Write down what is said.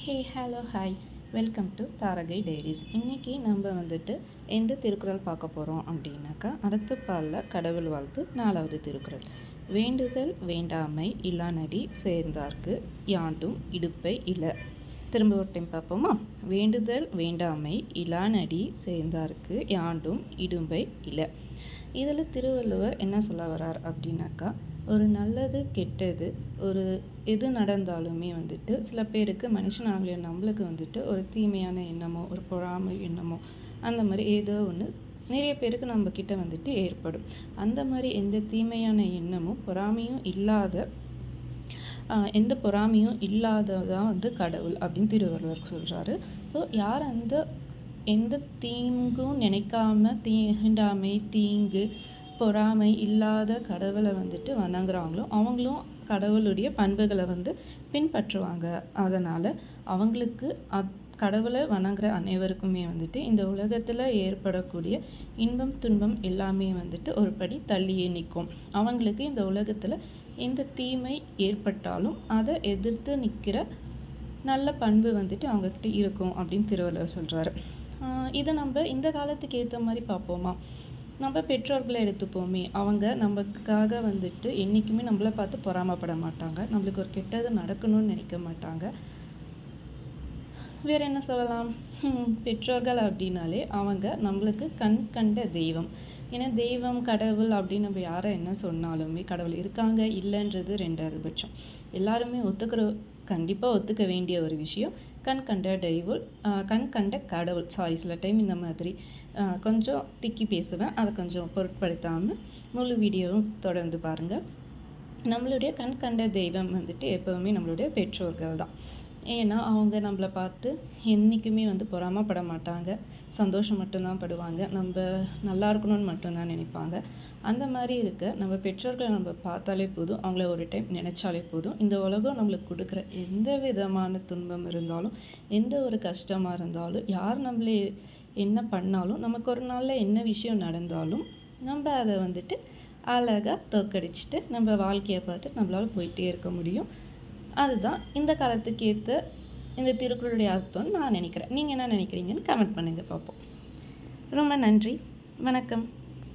Hey hello hi welcome to Tharagai diaries. இன்றைக்கி நம்ம எந்த திருக்குறள் பார்க்க போகிறோம் அப்படின்னாக்கா, அறத்துப்பாலில் கடவுள் வாழ்த்து 4வது திருக்குறள். வேண்டுதல் வேண்டாமை இலானடி சேர்ந்தார்க்கு யாண்டும் இடுப்பை இல. திரும்ப ஒரு டைம் பார்ப்போமா? வேண்டுதல் வேண்டாமை இலானடி சேர்ந்தார்க்கு யாண்டும் இடும்பை இல. இதில் திருவள்ளுவர் என்ன சொல்ல வர்றார் அப்படின்னாக்கா, ஒரு நல்லது கெட்டது ஒரு எது நடந்தாலுமே சில பேருக்கு மனுஷன் ஆகலைய நம்மளுக்கு ஒரு தீமையான எண்ணமோ ஒரு பொறாமை எண்ணமோ அந்த மாதிரி ஏதோ ஒன்று நிறைய பேருக்கு நம்மக்கிட்ட ஏற்படும். அந்த மாதிரி எந்த தீமையான எண்ணமும் பொறாமையும் இல்லாத எந்த பொறாமையும் இல்லாததான் கடவுள் அப்படின்னு திருவள்ளுவர் சொல்கிறாரு. ஸோ யார் எந்த தீங்கும் நினைக்காம தீண்டாமை தீங்கு பொறாமை இல்லாத கடவுளை வணங்குறாங்களோ அவங்களும் கடவுளுடைய பண்புகளை பின்பற்றுவாங்க. அதனால் அவங்களுக்கு கடவுளை வணங்குற அனைவருக்குமே இந்த உலகத்தில் ஏற்படக்கூடிய இன்பம் துன்பம் எல்லாமே ஒரு படி தள்ளியே நிற்கும். அவங்களுக்கு இந்த உலகத்தில் எந்த தீமை ஏற்பட்டாலும் அதை எதிர்த்து நிற்கிற நல்ல பண்பு அவங்கக்கிட்ட இருக்கும் அப்படின்னு திருவள்ளுவர் சொல்கிறாரு. இதை நம்ம இந்த காலத்துக்கு ஏற்ற மாதிரி பார்ப்போமா? நம்ம பெற்றோர்களை எடுத்துப்போமே, அவங்க நமக்காக என்றைக்குமே நம்மளை பார்த்து பொறாமப்பட மாட்டாங்க. நம்மளுக்கு ஒரு கெட்டது நடக்கணும்னு நினைக்க மாட்டாங்க. வேறு என்ன சொல்லலாம்? பெற்றோர்கள் அப்படின்னாலே அவங்க நம்மளுக்கு கண் கண்ட தெய்வம். ஏன்னா தெய்வம் கடவுள் அப்படின்னு நம்ம யாரை என்ன சொன்னாலுமே கடவுள் இருக்காங்க இல்லைன்றது 2வது பட்சம். எல்லாருமே கண்டிப்பாக ஒத்துக்க வேண்டிய ஒரு விஷயம் கண் கண்ட தெய்வம், கண் கண்ட கடவுள். சில டைம் இந்த மாதிரி கொஞ்சம் திக்கி பேசுவேன், அதை கொஞ்சம் பொருட்படுத்தாமல் முழு வீடியோவும் தொடர்ந்து பாருங்கள். நம்மளுடைய கண் கண்ட தெய்வம் எப்போவுமே நம்மளுடைய பெற்றோர்கள் தான். ஏன்னா அவங்க நம்மளை பார்த்து என்றைக்குமே பொறாமப்பட மாட்டாங்க, சந்தோஷம் மட்டும்தான் படுவாங்க, நம்ம நல்லா இருக்கணும்னு மட்டும்தான் நினைப்பாங்க. அந்த மாதிரி இருக்க நம்ம பெற்றோர்களை நம்ம பார்த்தாலே போதும், அவங்கள ஒரு டைம் நினச்சாலே போதும். இந்த உலகம் நம்மளுக்கு கொடுக்குற எந்த விதமான துன்பம் இருந்தாலும் எந்த ஒரு கஷ்டமாக இருந்தாலும் யார் நம்மளே என்ன பண்ணாலும் நமக்கு ஒரு நாளில் என்ன விஷயம் நடந்தாலும் நம்ம அதை அழகாக தோக்கடிச்சிட்டு நம்ம வாழ்க்கையை பார்த்து நம்மளால் போயிட்டே இருக்க முடியும். அதுதான் இந்த காலத்துக்கு ஏற்ற இந்த திருக்குறளுடைய அர்த்தம்னு நான் நினைக்கிறேன். நீங்கள் என்ன நினைக்கிறீங்கன்னு கமெண்ட் பண்ணுங்கள் பார்ப்போம். ரொம்ப நன்றி, வணக்கம்.